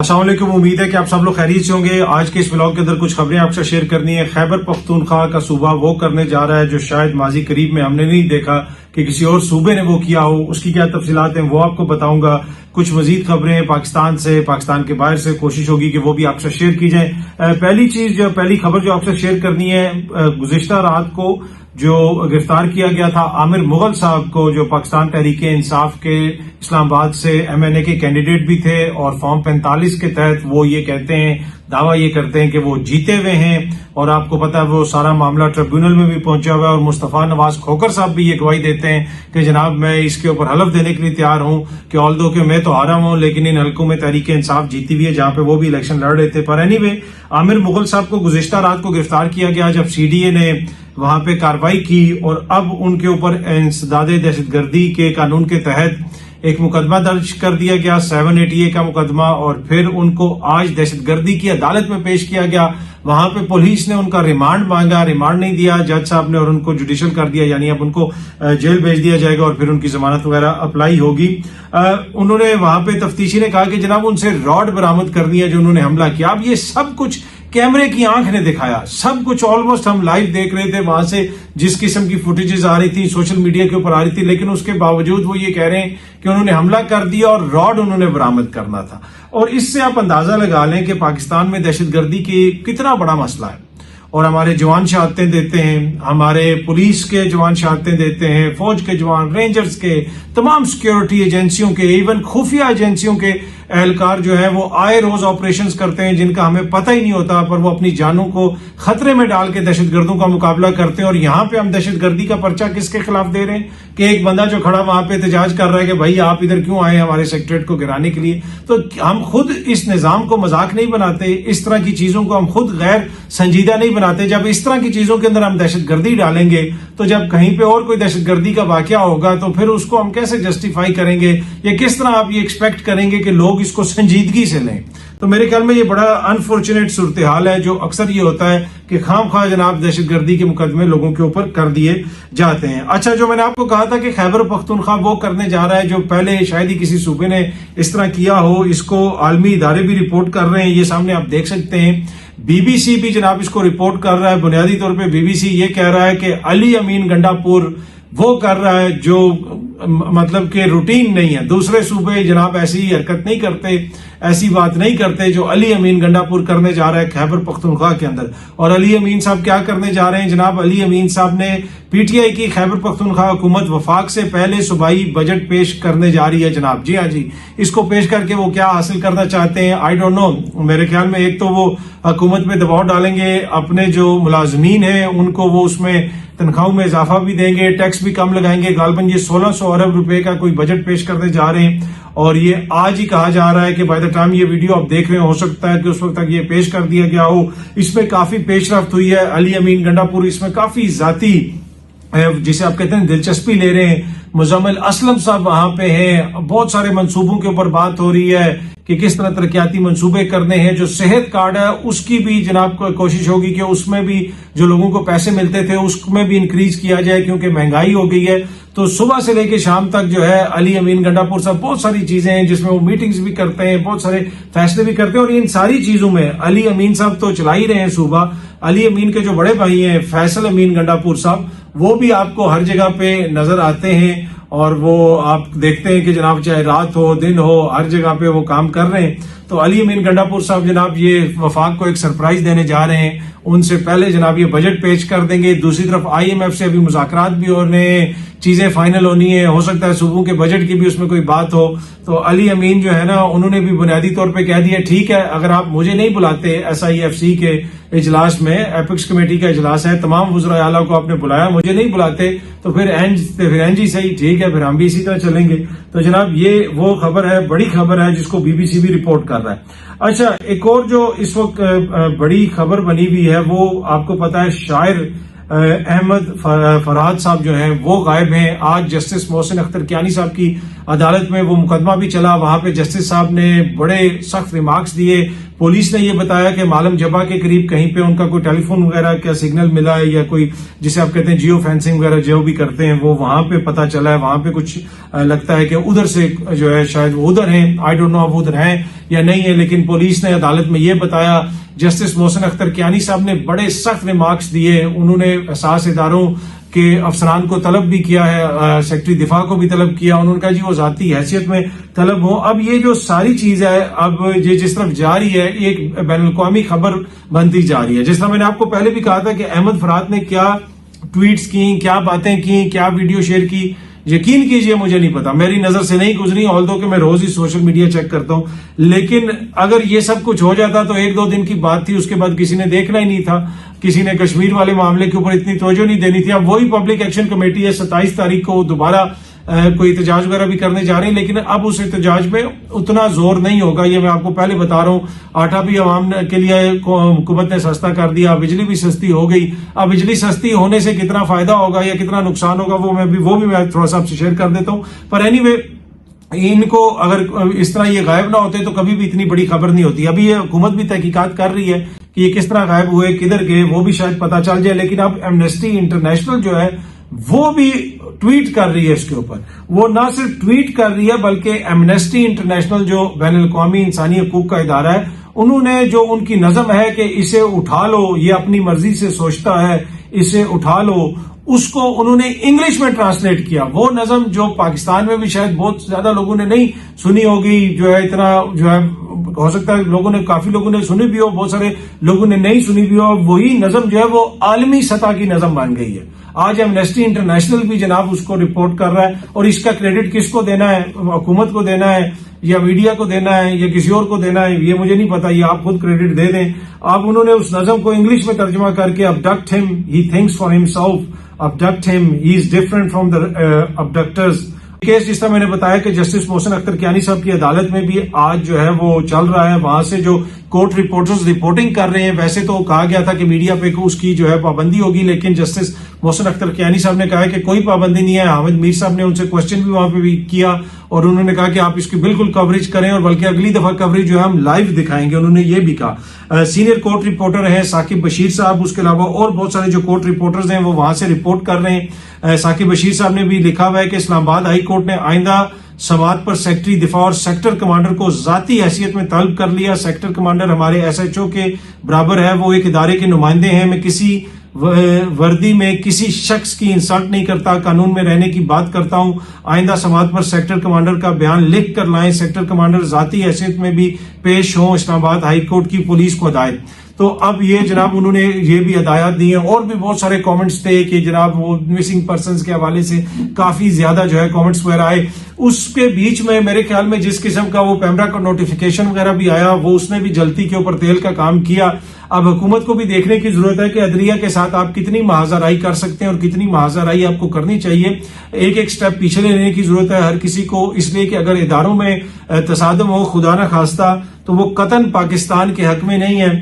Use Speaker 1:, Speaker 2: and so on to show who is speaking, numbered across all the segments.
Speaker 1: السلام علیکم، امید ہے کہ آپ سب لوگ خیریت سے ہوں گے۔ آج کے اس ولاگ کے اندر کچھ خبریں آپ سے شیئر کرنی ہے۔ خیبر پختونخوا کا صوبہ وہ کرنے جا رہا ہے جو شاید ماضی قریب میں ہم نے نہیں دیکھا کہ کسی اور صوبے نے وہ کیا ہو۔ اس کی کیا تفصیلات ہیں وہ آپ کو بتاؤں گا۔ کچھ مزید خبریں پاکستان سے، پاکستان کے باہر سے کوشش ہوگی کہ وہ بھی آپ سے شیئر کی جائیں۔ پہلی خبر جو آپ سے شیئر کرنی ہے، گزشتہ رات کو جو گرفتار کیا گیا تھا عامر مغل صاحب کو، جو پاکستان تحریک انصاف کے اسلام آباد سے MNA کے کینڈیڈیٹ بھی تھے، اور فارم 45 کے تحت وہ یہ کہتے ہیں، دعویٰ یہ کرتے ہیں کہ وہ جیتے ہوئے ہیں، اور آپ کو پتا ہے وہ سارا معاملہ ٹریبیونل میں بھی پہنچا ہوا ہے، اور مصطفیٰ نواز کھوکر صاحب بھی یہ گواہی دیتے ہیں کہ جناب میں اس کے اوپر حلف دینے کے لیے تیار ہوں کہ آلدو کہ میں تو ہارا ہوں لیکن ان حلقوں میں تحریک انصاف جیتی ہوئی ہے جہاں پہ وہ بھی الیکشن لڑ رہے تھے۔ پر اینی وے، عامر مغل صاحب کو گزشتہ رات کو گرفتار کیا گیا جب CDA نے وہاں پہ کارروائی کی، اور اب ان کے اوپر انسداد دہشت گردی کے قانون کے تحت ایک مقدمہ درج کر دیا گیا، 780A کا مقدمہ، اور پھر ان کو آج دہشت گردی کی عدالت میں پیش کیا گیا۔ وہاں پہ پولیس نے ان کا ریمانڈ مانگا، ریمانڈ نہیں دیا جج صاحب نے، اور ان کو جوڈیشل کر دیا، یعنی اب ان کو جیل بھیج دیا جائے گا اور پھر ان کی ضمانت وغیرہ اپلائی ہوگی۔ انہوں نے وہاں پہ تفتیشی نے کہا کہ جناب ان سے راڈ برآمد کرنی ہے جو انہوں نے حملہ کیا۔ اب یہ سب کچھ کیمرے کی آنکھ نے دکھایا، سب کچھ آلموسٹ ہم لائیو دیکھ رہے تھے وہاں سے، جس قسم کی فوٹیجز آ رہی تھی سوشل میڈیا کے اوپر آ رہی تھی، لیکن اس کے باوجود وہ یہ کہہ رہے ہیں کہ انہوں نے حملہ کر دیا اور راڈ انہوں نے برآمد کرنا تھا۔ اور اس سے آپ اندازہ لگا لیں کہ پاکستان میں دہشت گردی کی کتنا بڑا مسئلہ ہے، اور ہمارے جوان شہادتیں دیتے ہیں، ہمارے پولیس کے جوان شہادتیں دیتے ہیں، فوج کے جوان، رینجرز کے، تمام سیکیورٹی ایجنسیوں کے، ایون خفیہ ایجنسیوں کے اہلکار جو ہے وہ آئے روز آپریشنز کرتے ہیں جن کا ہمیں پتہ ہی نہیں ہوتا، پر وہ اپنی جانوں کو خطرے میں ڈال کے دہشت گردوں کا مقابلہ کرتے ہیں۔ اور یہاں پہ ہم دہشت گردی کا پرچہ کس کے خلاف دے رہے ہیں کہ ایک بندہ جو کھڑا وہاں پہ احتجاج کر رہا ہے کہ بھائی آپ ادھر کیوں آئے ہمارے سیکٹریٹ کو گرانے کے لیے۔ تو ہم خود اس نظام کو مذاق نہیں بناتے، اس طرح کی چیزوں کو ہم خود غیر سنجیدہ نہیں بناتے۔ جب اس طرح کی چیزوں کے اندر ہم دہشت گردی ڈالیں گے تو جب کہیں پہ اور کوئی دہشت گردی کا واقعہ ہوگا تو پھر اس کو ہم کیسے جسٹیفائی کریں گے، یا کس طرح آپ یہ ایکسپیکٹ کریں گے کہ لوگ اس کو سنجیدگی سے لیں۔ تو میرے خیال میں یہ بڑا انفارچونیٹ صورتحال ہے، جو اکثر یہ ہوتا ہے کہ خام خواہ جناب دہشت گردی کے مقدمے لوگوں کے اوپر کر دیے جاتے ہیں۔ اچھا، جو میں نے آپ کو کہا تھا کہ خیبر پختونخوا وہ کرنے جا رہا ہے جو پہلے شاید ہی کسی صوبے نے اس طرح کیا ہو، اس کو عالمی ادارے بھی رپورٹ کر رہے ہیں، یہ سامنے آپ دیکھ سکتے ہیں۔ BBC بھی جناب اس کو رپورٹ کر رہا ہے۔ بنیادی طور پہ BBC یہ کہہ رہا ہے کہ علی امین گنڈا پور وہ کر رہا ہے جو مطلب کہ روٹین نہیں ہے، دوسرے صوبے جناب ایسی حرکت نہیں کرتے، ایسی بات نہیں کرتے جو علی امین گنڈا پور کرنے جا رہا ہے خیبر پختونخوا کے اندر۔ اور علی امین صاحب کیا کرنے جا رہے ہیں جناب؟ علی امین صاحب نے PTI کی خیبر پختونخوا حکومت وفاق سے پہلے صوبائی بجٹ پیش کرنے جا رہی ہے جناب۔ جی ہاں جی، اس کو پیش کر کے وہ کیا حاصل کرنا چاہتے ہیں آئی ڈونٹ نو۔ میرے خیال میں ایک تو وہ حکومت میں دباؤ ڈالیں گے، اپنے جو ملازمین ہیں ان کو وہ اس میں تنخواہوں میں اضافہ بھی دیں گے، ٹیکس بھی کم لگائیں گے۔ غالباً یہ 1600 ارب روپے کا کوئی بجٹ پیش کرنے جا رہے ہیں، اور یہ آج ہی کہا جا رہا ہے کہ بائی دا ٹائم یہ ویڈیو آپ دیکھ رہے ہیں ہو سکتا ہے کہ اس وقت تک یہ پیش کر دیا گیا ہو۔ اس میں کافی پیش رفت ہوئی ہے۔ علی امین گنڈا پور اس میں کافی ذاتی جسے آپ کہتے ہیں دلچسپی لے رہے ہیں۔ مزمل اسلم صاحب وہاں پہ ہیں، بہت سارے منصوبوں کے اوپر بات ہو رہی ہے کہ کس طرح ترقیاتی منصوبے کرنے ہیں۔ جو صحت کارڈ ہے اس کی بھی جناب کوشش ہوگی کہ اس میں بھی جو لوگوں کو پیسے ملتے تھے اس میں بھی انکریز کیا جائے، کیونکہ مہنگائی ہو گئی ہے۔ تو صبح سے لے کے شام تک جو ہے علی امین گنڈا پور صاحب بہت ساری چیزیں ہیں جس میں وہ میٹنگز بھی کرتے ہیں، بہت سارے فیصلے بھی کرتے ہیں، اور ان ساری چیزوں میں علی امین صاحب تو چلا ہی رہے ہیں صوبہ۔ علی امین کے جو بڑے بھائی ہیں فیصل امین گنڈا پور صاحب، وہ بھی آپ کو ہر جگہ پہ نظر آتے ہیں، اور وہ آپ دیکھتے ہیں کہ جناب چاہے رات ہو دن ہو ہر جگہ پہ وہ کام کر رہے ہیں۔ تو علی امین گنڈا پور صاحب جناب یہ وفاق کو ایک سرپرائز دینے جا رہے ہیں، ان سے پہلے جناب یہ بجٹ پیش کر دیں گے۔ دوسری طرف IMF سے ابھی مذاکرات بھی ہو رہے ہیں، چیزیں فائنل ہونی ہے، ہو سکتا ہے صوبوں کے بجٹ کی بھی اس میں کوئی بات ہو۔ تو علی امین جو ہے نا انہوں نے بھی بنیادی طور پہ کہہ دیا ٹھیک ہے اگر آپ مجھے نہیں بلاتے SIFC کے اجلاس میں، ایپکس کمیٹی کا اجلاس ہے، تمام وزراء اعلیٰ کو آپ نے بلایا، مجھے نہیں بلاتے تو پھر NG صحیح، ٹھیک ہے پھر ہم بھی اسی طرح چلیں گے۔ تو جناب یہ وہ خبر ہے، بڑی خبر ہے جس کو BBC بھی رپورٹ کر رہا ہے۔ اچھا، ایک اور جو اس وقت بڑی خبر بنی ہوئی ہے وہ آپ کو پتا ہے شاعر احمد فرحات صاحب جو ہیں وہ غائب ہیں۔ آج جسٹس محسن اختر کیانی صاحب کی عدالت میں وہ مقدمہ بھی چلا، وہاں پہ جسٹس صاحب نے بڑے سخت ریمارکس دیے. پولیس نے یہ بتایا کہ معلم جبا کے قریب کہیں پہ ان کا کوئی ٹیلی فون وغیرہ کا سگنل ملا ہے، یا کوئی جسے آپ کہتے ہیں جیو فینسنگ وغیرہ جو بھی کرتے ہیں وہ وہاں پہ پتا چلا ہے. وہاں پہ کچھ لگتا ہے کہ ادھر سے جو ہے شاید وہ ادھر ہیں، آئی ڈونٹ نو اب ادھر ہیں یا نہیں ہے، لیکن پولیس نے عدالت میں یہ بتایا. جسٹس محسن اختر کیانی صاحب نے بڑے سخت ریمارکس دیے. انہوں نے حساس اداروں کے افسران کو طلب بھی کیا ہے، سیکرٹری دفاع کو بھی طلب کیا. انہوں نے کہا جی وہ ذاتی حیثیت میں طلب ہو. اب یہ جو ساری چیز ہے اب یہ جس طرف جا رہی ہے ایک بین الاقوامی خبر بنتی جا رہی ہے. جس طرح میں نے آپ کو پہلے بھی کہا تھا کہ احمد فرات نے کیا ٹویٹس کی، کیا باتیں کی، کیا ویڈیو شیئر کی، یقین کیجئے مجھے نہیں پتا، میری نظر سے نہیں گزری، آلدو کہ میں روز ہی سوشل میڈیا چیک کرتا ہوں. لیکن اگر یہ سب کچھ ہو جاتا تو ایک دو دن کی بات تھی، اس کے بعد کسی نے دیکھنا ہی نہیں تھا، کسی نے کشمیر والے معاملے کے اوپر اتنی توجہ نہیں دینی تھی. اب وہی پبلک ایکشن کمیٹی ہے 27 تاریخ کو دوبارہ کوئی احتجاج وغیرہ بھی کرنے جا رہے ہیں، لیکن اب اس احتجاج میں اتنا زور نہیں ہوگا. یہ میں آپ کو پہلے بتا رہا ہوں. آٹا بھی عوام کے لیے حکومت نے سستا کر دیا، بجلی بھی سستی ہو گئی. اب بجلی سستی ہونے سے کتنا فائدہ ہوگا یا کتنا نقصان ہوگا وہ میں تھوڑا سا آپ سے شیئر کر دیتا ہوں. پر اینی وے ان کو اگر اس طرح یہ غائب نہ ہوتے تو کبھی بھی اتنی بڑی خبر نہیں ہوتی. ابھی یہ حکومت بھی تحقیقات کر رہی ہے کہ یہ کس طرح غائب ہوئے، کدھر گئے، وہ بھی شاید پتا چل جائے. لیکن اب ایمنسٹی انٹرنیشنل جو ہے وہ بھی ٹویٹ کر رہی ہے اس کے اوپر. وہ نہ صرف ٹویٹ کر رہی ہے بلکہ ایمنسٹی انٹرنیشنل جو بین الاقوامی انسانی حقوق کا ادارہ ہے، انہوں نے جو ان کی نظم ہے کہ اسے اٹھا لو، یہ اپنی مرضی سے سوچتا ہے، اسے اٹھا لو، اس کو انہوں نے انگلش میں ٹرانسلیٹ کیا. وہ نظم جو پاکستان میں بھی شاید بہت زیادہ لوگوں نے نہیں سنی ہوگی، جو ہے اتنا جو ہے ہو سکتا ہے لوگوں نے کافی لوگوں نے سنی بھی ہو، بہت سارے لوگوں نے نہیں سنی بھی ہو. وہی نظم جو ہے وہ عالمی سطح کی نظم بن گئی ہے. آج ایمنسٹی انٹرنیشنل بھی جناب اس کو رپورٹ کر رہا ہے. اور اس کا کریڈٹ کس کو دینا ہے؟ حکومت کو دینا ہے یا میڈیا کو دینا ہے یا کسی اور کو دینا ہے؟ یہ مجھے نہیں پتا، یہ آپ خود کریڈٹ دے دیں. اب انہوں نے اس نظم کو انگلش میں ترجمہ کر کے abduct him, he thinks for himself, abduct him, he is different from the abductors. Case جس طرح میں نے بتایا کہ جسٹس محسن اختر کیانی صاحب کی عدالت میں بھی آج جو ہے وہ چل رہا ہے. وہاں سے جو کورٹ رپورٹرز رپورٹنگ کر رہے ہیں، ویسے تو کہا گیا تھا کہ میڈیا پہ اس کی جو ہے پابندی ہوگی، لیکن جسٹس محسن اختر کیانی صاحب نے کہا کہ کوئی پابندی نہیں ہے. حامد میر صاحب نے ان سے کوشچن بھی وہاں پہ بھی کیا اور انہوں نے کہا کہ آپ اس کی بالکل کوریج کریں، اور بلکہ اگلی دفعہ کوریج جو ہے ہم لائیو دکھائیں گے. انہوں نے یہ بھی کہا. سینئر کورٹ رپورٹر ہیں ثاقب بشیر صاحب، اس کے علاوہ اور بہت سارے جو کورٹ رپورٹرز ہیں وہ وہاں سے رپورٹ کر رہے ہیں. ثاقب بشیر صاحب نے بھی لکھا ہوا ہے کہ اسلام آباد ہائی کورٹ نے آئندہ سماعت پر سیکٹری دفاع اور سیکٹر کمانڈر کو ذاتی حیثیت میں طلب کر لیا. سیکٹر کمانڈر ہمارے SHO کے برابر ہے، وہ ایک ادارے کے نمائندے ہیں. میں کسی وردی میں کسی شخص کی انسلٹ نہیں کرتا، قانون میں رہنے کی بات کرتا ہوں. آئندہ سماعت پر سیکٹر کمانڈر کا بیان لکھ کر لائیں. سیکٹر کمانڈر ذاتی حیثیت میں بھی پیش ہوں. اسلام آباد ہائی کورٹ کی پولیس کو ہدایت. تو اب یہ جناب انہوں نے یہ بھی ہدایات دی ہیں. اور بھی بہت سارے کامنٹس تھے کہ جناب وہ مسنگ پرسنز کے حوالے سے کافی زیادہ جو ہے کامنٹس وغیرہ آئے. اس کے بیچ میں میرے خیال میں جس قسم کا وہ پیمرا کا نوٹیفیکیشن وغیرہ بھی آیا، وہ اس نے بھی جلتی کے اوپر تیل کا کام کیا. اب حکومت کو بھی دیکھنے کی ضرورت ہے کہ عدلیہ کے ساتھ آپ کتنی محاذہ رائی کر سکتے ہیں اور کتنی محاذہ رائی آپ کو کرنی چاہیے. ایک ایک سٹیپ پیچھے لینے کی ضرورت ہے ہر کسی کو، اس لیے کہ اگر اداروں میں تصادم ہو خدا نہ خواستہ تو وہ قطعاً پاکستان کے حق میں نہیں ہے.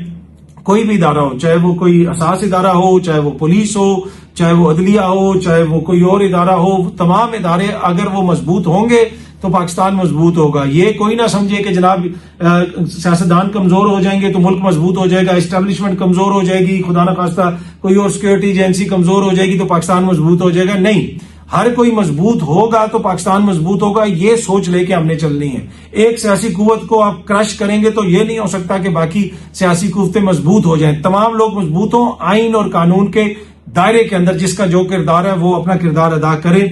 Speaker 1: کوئی بھی ادارہ ہو، چاہے وہ کوئی اساس ادارہ ہو، چاہے وہ پولیس ہو، چاہے وہ عدلیہ ہو، چاہے وہ کوئی اور ادارہ ہو، تمام ادارے اگر وہ مضبوط ہوں گے تو پاکستان مضبوط ہوگا. یہ کوئی نہ سمجھے کہ جناب سیاستدان کمزور ہو جائیں گے تو ملک مضبوط ہو جائے گا، اسٹیبلشمنٹ کمزور ہو جائے گی، خدا نہ خواستہ کوئی اور سیکورٹی ایجنسی کمزور ہو جائے گی تو پاکستان مضبوط ہو جائے گا. نہیں، ہر کوئی مضبوط ہوگا تو پاکستان مضبوط ہوگا. یہ سوچ لے کے ہم نے چلنی ہے. ایک سیاسی قوت کو آپ کرش کریں گے تو یہ نہیں ہو سکتا کہ باقی سیاسی قوتیں مضبوط ہو جائیں. تمام لوگ مضبوط ہوں، آئین اور قانون کے دائرے کے اندر جس کا جو کردار ہے وہ اپنا کردار ادا کرے.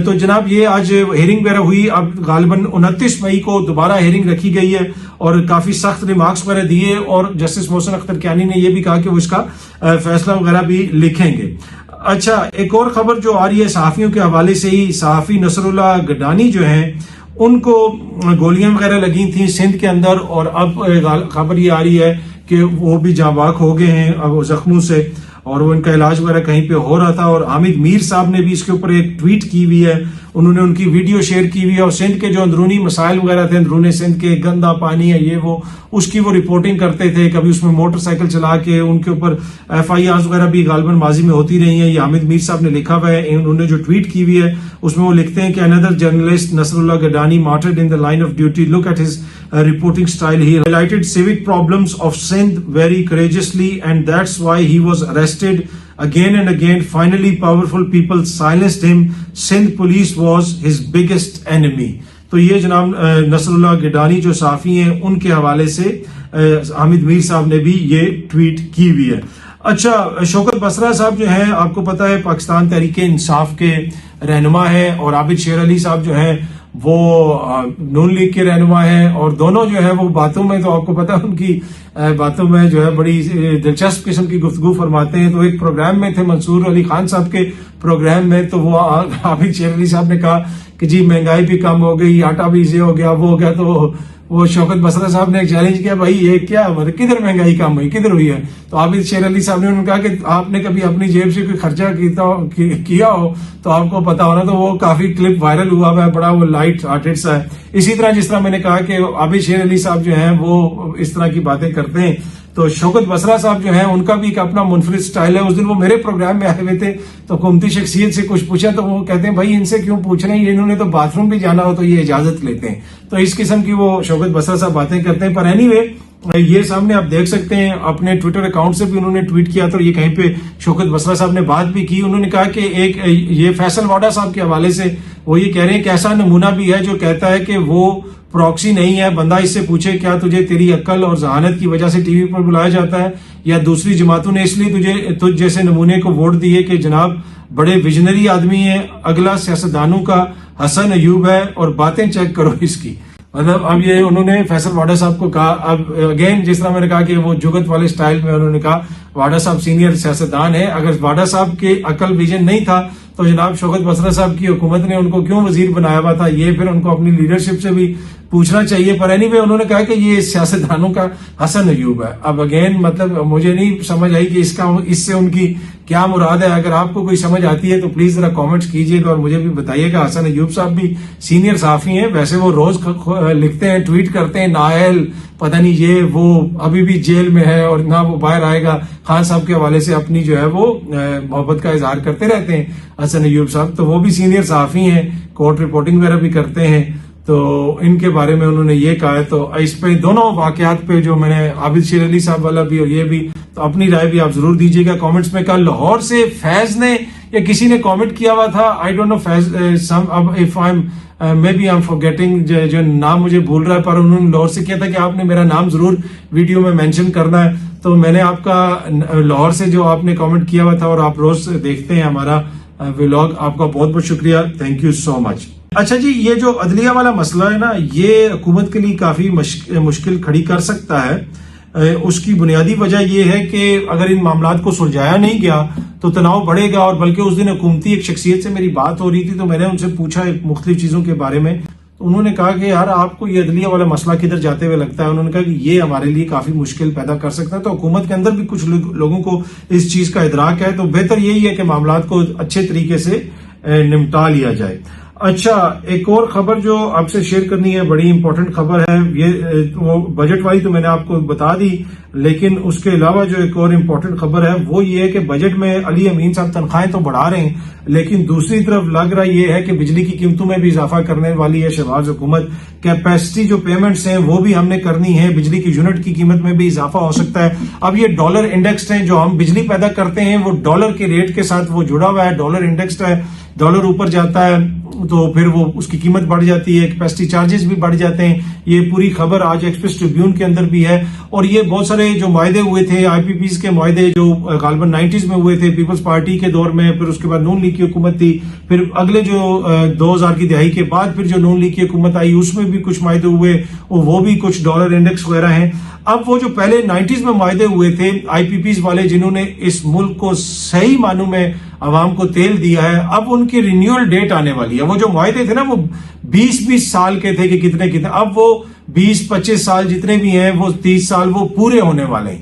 Speaker 1: تو جناب یہ آج ہیئرنگ وغیرہ ہوئی. اب غالباً 29 مئی کو دوبارہ ہیئرنگ رکھی گئی ہے اور کافی سخت ریمارکس وغیرہ دیے، اور جسٹس محسن اختر کیانی نے یہ بھی کہا کہ وہ اس کا فیصلہ وغیرہ بھی لکھیں گے. اچھا، ایک اور خبر جو آ رہی ہے صحافیوں کے حوالے سے ہی، صحافی نصر اللہ گڈانی جو ہیں ان کو گولیاں وغیرہ لگی تھیں سندھ کے اندر، اور اب خبر یہ آ رہی ہے کہ وہ بھی جاں باک ہو گئے ہیں اب زخموں سے، اور وہ ان کا علاج وغیرہ کہیں پہ ہو رہا تھا. اور حامد میر صاحب نے بھی اس کے اوپر ایک ٹویٹ کی ہوئی ہے. انہوں نے ان کی ویڈیو شیئر کی ہوئی ہے، اور سندھ کے جو اندرونی مسائل وغیرہ تھے، اندرون سندھ کے گندا پانی ہے یہ وہ، اس کی وہ رپورٹنگ کرتے تھے. کبھی اس میں موٹر سائیکل چلا کے ان کے اوپر FIRs وغیرہ بھی غالباً ماضی میں ہوتی رہی ہیں. یہ حامد میر صاحب نے لکھا ہوا ہے، انہوں نے جو ٹویٹ کی ہوئی ہے اس میں وہ لکھتے ہیں کہ another journalist Nasr Allah Gadani martyred in the line of duty. Look at his reporting style. He highlighted civic problems of Sindh very courageously, and that's why he was arrested again and again. Finally powerful people silenced him. Sindh police was his biggest enemy. تو یہ جناب نصر اللہ گڈانی جو صحافی ہیں ان کے حوالے سے حامد میر صاحب نے بھی یہ ٹویٹ کی ہوئی ہے. اچھا، شوکت بسرا صاحب جو ہیں آپ کو پتا ہے پاکستان تحریک انصاف کے رہنما ہیں، اور عابد شیر علی صاحب جو ہیں وہ نون لیگ کے رہنما ہیں، اور دونوں جو ہے وہ باتوں میں تو آپ کو پتا ہے ان کی باتوں میں جو ہے بڑی دلچسپ قسم کی گفتگو فرماتے ہیں. تو ایک پروگرام میں تھے منصور علی خان صاحب کے پروگرام میں، تو وہ عابد شیر علی صاحب نے کہا کہ جی مہنگائی بھی کم ہو گئی، آٹا بھی یہ ہو گیا وہ ہو گیا. تو وہ شوکت بسرا صاحب نے ایک چیلنج کیا، بھائی یہ کیا مطلب کدھر مہنگائی کم ہوئی، کدھر ہوئی ہے؟ تو عابد شیر علی صاحب نے انہوں نے کہا کہ آپ نے کبھی اپنی جیب سے کوئی خرچہ کیا ہو تو آپ کو پتا ہونا. تو وہ کافی کلپ وائرل ہوا ہے، بڑا وہ لائٹ ہارٹڈ سا ہے. اسی طرح جس طرح میں نے کہا کہ عابد شیر علی صاحب جو ہیں وہ اس طرح کی باتیں کرتے ہیں، تو شوکت بسرا صاحب جو ہیں ان کا بھی ایک اپنا منفرد سٹائل ہے. اس دن وہ میرے پروگرام میں آئے ہوئے تھے تو حکومتی شخصیت سے کچھ پوچھا تو وہ کہتے ہیں بھائی ان سے کیوں پوچھ رہے ہیں، انہوں نے تو باتھ روم بھی جانا ہو تو یہ اجازت لیتے ہیں. تو اس قسم کی وہ شوکت بسرا صاحب باتیں کرتے ہیں. پر اینی وے یہ سامنے آپ دیکھ سکتے ہیں اپنے ٹویٹر اکاؤنٹ سے بھی انہوں نے ٹویٹ کیا، تو یہ کہیں پہ شوکت بسرا صاحب نے بات بھی کی. انہوں نے کہا کہ ایک یہ فیصل واڈا صاحب کے حوالے سے وہ یہ کہہ رہے ہیں کہ ایسا نمونہ بھی ہے جو کہتا ہے کہ وہ پراکسی نہیں ہے، بندہ اس سے پوچھے کیا تجھے تیری عقل اور ذہانت کی وجہ سے ٹی وی پر بلایا جاتا ہے، یا دوسری جماعتوں نے اس لیے تجھ جیسے نمونے کو ووٹ دیے کہ جناب بڑے ویژنری آدمی ہیں، اگلا سیاستدانوں کا حسن ایوب ہے اور باتیں چیک کرو اس کی. مطلب اب یہ انہوں نے فیصل واڈا صاحب کو کہا. اب اگین جس طرح میں نے کہا کہ وہ جگت والے سٹائل میں انہوں نے کہا واڈا صاحب سینئر سیاستدان ہیں، اگر واڈا صاحب کے عقل ویژن نہیں تھا تو جناب شوکت بسرا صاحب کی حکومت نے ان کو کیوں وزیر بنایا ہوا تھا؟ یہ پھر ان کو اپنی لیڈرشپ سے بھی پوچھنا چاہیے. پر اینی وے انہوں نے کہا کہ یہ سیاستدانوں کا حسن ایوب ہے. اب اگین مطلب مجھے نہیں سمجھ آئی کہ اس سے ان کی کیا مراد ہے. اگر آپ کو کوئی سمجھ آتی ہے تو پلیز ذرا کامنٹس کیجیے گا اور مجھے بھی بتائیے گا. حسن ایوب صاحب بھی سینئر صحافی ہیں، ویسے وہ روز لکھتے ہیں، ٹویٹ کرتے ہیں، نااہل پتہ نہیں یہ وہ ابھی بھی جیل میں ہے اور نہ وہ باہر آئے گا. خان صاحب کے حوالے سے اپنی جو ہے وہ محبت کا اظہار کرتے رہتے ہیں حسن ایوب صاحب. تو وہ بھی سینئر صحافی ہیں، کورٹ رپورٹنگ وغیرہ بھی کرتے ہیں. تو ان کے بارے میں انہوں نے یہ کہا ہے. تو اس پہ دونوں واقعات پہ جو میں نے عابد شیر علی صاحب والا بھی اور یہ بھی، تو اپنی رائے بھی آپ ضرور دیجیے گا کامنٹس میں. کل لاہور سے فیض نے یا کسی نے کامنٹ کیا ہوا تھا، I don't know Faiz, maybe I am ایم فارگیٹنگ، جو نام مجھے بھول رہا ہے، پر انہوں نے لاہور سے کیا تھا کہ آپ نے میرا نام ضرور ویڈیو میں مینشن کرنا ہے. تو میں نے آپ کا لاہور سے جو آپ نے کامنٹ کیا ہوا تھا اور آپ روز دیکھتے ہیں ہمارا ولاگ، آپ کا بہت بہت شکریہ، تھینک یو سو مچ. اچھا جی، یہ جو عدلیہ والا مسئلہ ہے نا، یہ حکومت کے لیے کافی مشکل کھڑی کر سکتا ہے. اس کی بنیادی وجہ یہ ہے کہ اگر ان معاملات کو سلجھایا نہیں گیا تو تناؤ بڑھے گا. اور بلکہ اس دن حکومتی ایک شخصیت سے میری بات ہو رہی تھی تو میں نے ان سے پوچھا مختلف چیزوں کے بارے میں. انہوں نے کہا کہ یار آپ کو یہ عدلیہ والا مسئلہ کدھر جاتے ہوئے لگتا ہے؟ انہوں نے کہا کہ یہ ہمارے لیے کافی مشکل پیدا کر سکتا ہے. تو حکومت کے اندر بھی کچھ لوگوں کو اس چیز کا ادراک ہے، تو بہتر یہی ہے کہ معاملات کو اچھے طریقے سے نمٹا لیا جائے. اچھا، ایک اور خبر جو آپ سے شیئر کرنی ہے، بڑی امپورٹنٹ خبر ہے. یہ وہ بجٹ والی تو میں نے آپ کو بتا دی، لیکن اس کے علاوہ جو ایک اور امپورٹنٹ خبر ہے وہ یہ ہے کہ بجٹ میں علی امین صاحب تنخواہیں تو بڑھا رہے ہیں، لیکن دوسری طرف لگ رہا یہ ہے کہ بجلی کی قیمتوں میں بھی اضافہ کرنے والی ہے شہباز حکومت. کیپیسٹی جو پیمنٹس ہیں وہ بھی ہم نے کرنی ہے، بجلی کی یونٹ کی قیمت میں بھی اضافہ ہو سکتا ہے. اب یہ ڈالر انڈیکسڈ ہیں، جو ہم بجلی پیدا کرتے ہیں وہ ڈالر کے ریٹ کے ساتھ وہ جڑا ہوا ہے، ڈالر انڈیکسڈ ہے. ڈالر اوپر جاتا ہے تو پھر وہ اس کی قیمت بڑھ جاتی ہے، کیپیسٹی چارجز بھی بڑھ جاتے ہیں. یہ پوری خبر آج ایکسپریس ٹریبیون کے اندر بھی ہے. اور یہ بہت سارے جو معاہدے ہوئے تھے، آئی پی پیز کے معاہدے جو غالباً 90s میں ہوئے تھے پیپلز پارٹی کے دور میں، پھر اس کے بعد نون لیگ کی حکومت تھی، پھر اگلے جو 2000 کی دہائی کے بعد پھر جو نون لیگ کی حکومت آئی اس میں بھی کچھ معاہدے ہوئے، وہ بھی کچھ ڈالر انڈیکس وغیرہ ہیں. اب وہ جو پہلے 90s میں معاہدے ہوئے تھے آئی پی پیز والے، جنہوں نے اس ملک کو صحیح معنوں میں عوام کو تیل دیا ہے، اب ان کی رینیول ڈیٹ آنے والی ہے. وہ جو معاہدے تھے نا وہ 20 سال کے تھے کہ کتنے، اب وہ 20-25 سال جتنے بھی ہیں وہ 30 سال وہ پورے ہونے والے ہیں.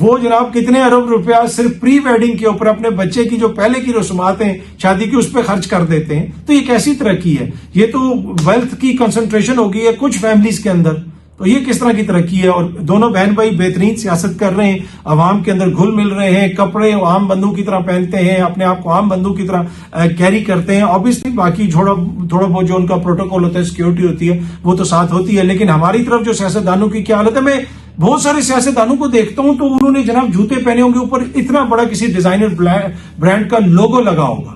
Speaker 1: وہ جناب کتنے ارب روپیہ صرف پری ویڈنگ کے اوپر اپنے بچے کی جو پہلے کی رسومات ہیں شادی کی اس پہ خرچ کر دیتے ہیں. تو یہ کیسی ترقی ہے؟ یہ تو ویلتھ کی کنسنٹریشن ہو گئی ہے کچھ فیملیز کے اندر. تو یہ کس طرح کی ترقی ہے؟ اور دونوں بہن بھائی بہترین سیاست کر رہے ہیں, عوام کے اندر گھل مل رہے ہیں, کپڑے عام بندوں کی طرح پہنتے ہیں, اپنے آپ کو عام بندوں کی طرح کیری کرتے ہیں. obviously باقی تھوڑا بہت جو ان کا پروٹوکول ہوتا ہے, سیکیورٹی ہوتی ہے, وہ تو ساتھ ہوتی ہے. لیکن ہماری طرف جو سیاستدانوں کی کیا حالت ہے, میں بہت سارے سیاستدانوں کو دیکھتا ہوں تو انہوں نے جناب جوتے پہنے ہوں گے, اوپر اتنا بڑا کسی ڈیزائنر برانڈ کا لوگو لگا ہوگا.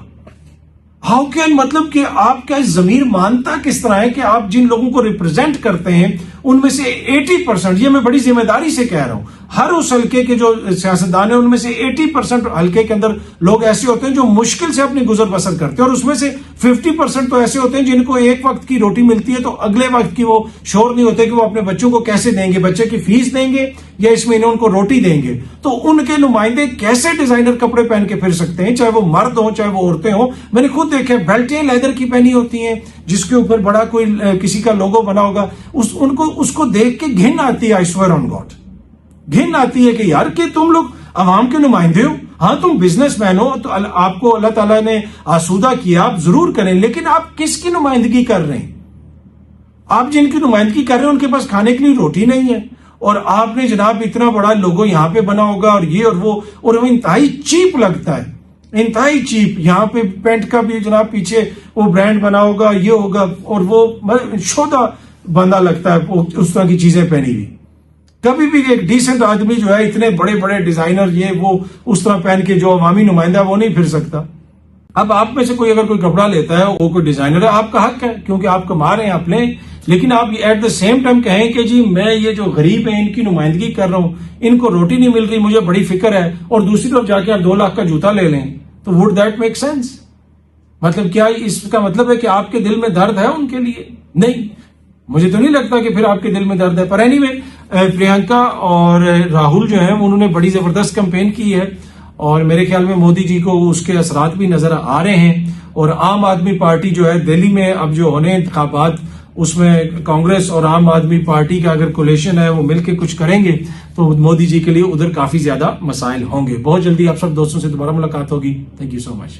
Speaker 1: ہاؤ کین, مطلب کہ آپ کا ضمیر مانتا کس طرح ہے کہ آپ جن لوگوں کو ریپرزینٹ کرتے ہیں ان میں سے 80%, یہ میں بڑی ذمہ داری سے کہہ رہا ہوں, ہر اس حلقے کے جو سیاستدان ہیں ان میں سے 80% حلقے کے اندر لوگ ایسے ہوتے ہیں جو مشکل سے اپنی گزر بسر کرتے ہیں, اور اس میں سے 50% تو ایسے ہوتے ہیں جن کو ایک وقت کی روٹی ملتی ہے تو اگلے وقت کی وہ شور نہیں ہوتے کہ وہ اپنے بچوں کو کیسے دیں گے, بچے کی فیس دیں گے یا اس مہینے ان کو روٹی دیں گے. تو ان کے نمائندے کیسے ڈیزائنر کپڑے پہن کے پھر سکتے ہیں, چاہے وہ مرد ہوں چاہے وہ عورتیں ہوں. میں نے خود دیکھا بیلٹیں لیدر کی پہنی ہوتی ہیں جس کے اوپر بڑا کوئی کسی کا لوگو بنا ہوگا, اس کو دیکھ کے گھن آتی ہے. آئی سویئر آن گاڈ, گھن آتی ہے کہ یار کہ تم لوگ عوام کے نمائندے ہو. ہاں تم بزنس مین ہو تو آپ کو اللہ تعالیٰ نے آسودہ کیا, آپ ضرور کریں, لیکن آپ کس کی نمائندگی کر رہے ہیں؟ آپ جن کی نمائندگی کر رہے ہیں ان کے پاس کھانے کے لیے روٹی نہیں ہے, اور آپ نے جناب اتنا بڑا لوگو یہاں پہ بنا ہوگا اور یہ اور وہ, اور وہ انتہائی چیپ لگتا ہے, انتہائی چیپ. یہاں پہ پینٹ کا بھی جناب پیچھے وہ برانڈ بنا ہوگا, یہ ہوگا, اور وہ شودہ بندہ لگتا ہے اس طرح کی چیزیں پہنی ہوئی. کبھی بھی ایک ڈیسنٹ آدمی جو ہے اتنے بڑے بڑے ڈیزائنر یہ وہ اس طرح پہن کے جو عوامی نمائندہ ہے وہ نہیں پھر سکتا. اب آپ میں سے کوئی اگر کوئی کپڑا لیتا ہے وہ کوئی ڈیزائنر ہے, آپ کا حق ہے کیونکہ آپ کما رہے ہیں, آپ لیں. لیکن آپ ایٹ دا سیم ٹائم کہیں کہ جی میں یہ جو غریب ہیں ان کی نمائندگی کر رہا ہوں, ان کو روٹی نہیں مل رہی, مجھے بڑی فکر ہے, اور دوسری طرف جا کے آپ 2 لاکھ کا جوتا لے لیں, تو وڈ دیٹ میک سینس؟ مطلب کیا اس کا مطلب ہے کہ آپ کے دل میں درد ہے ان کے لیے؟ نہیں, مجھے تو نہیں لگتا کہ پھر آپ کے دل میں درد ہے. پر اینی وے, پرینکا اور راہل جو ہیں انہوں نے بڑی زبردست کمپین کی ہے, اور میرے خیال میں مودی جی کو اس کے اثرات بھی نظر آ رہے ہیں. اور عام آدمی پارٹی جو ہے دہلی میں اب جو ہونے انتخابات, اس میں کانگریس اور عام آدمی پارٹی کا اگر کولیشن ہے وہ مل کے کچھ کریں گے تو مودی جی کے لیے ادھر کافی زیادہ مسائل ہوں گے. بہت جلدی آپ سب دوستوں سے دوبارہ ملاقات ہوگی. Thank you so much.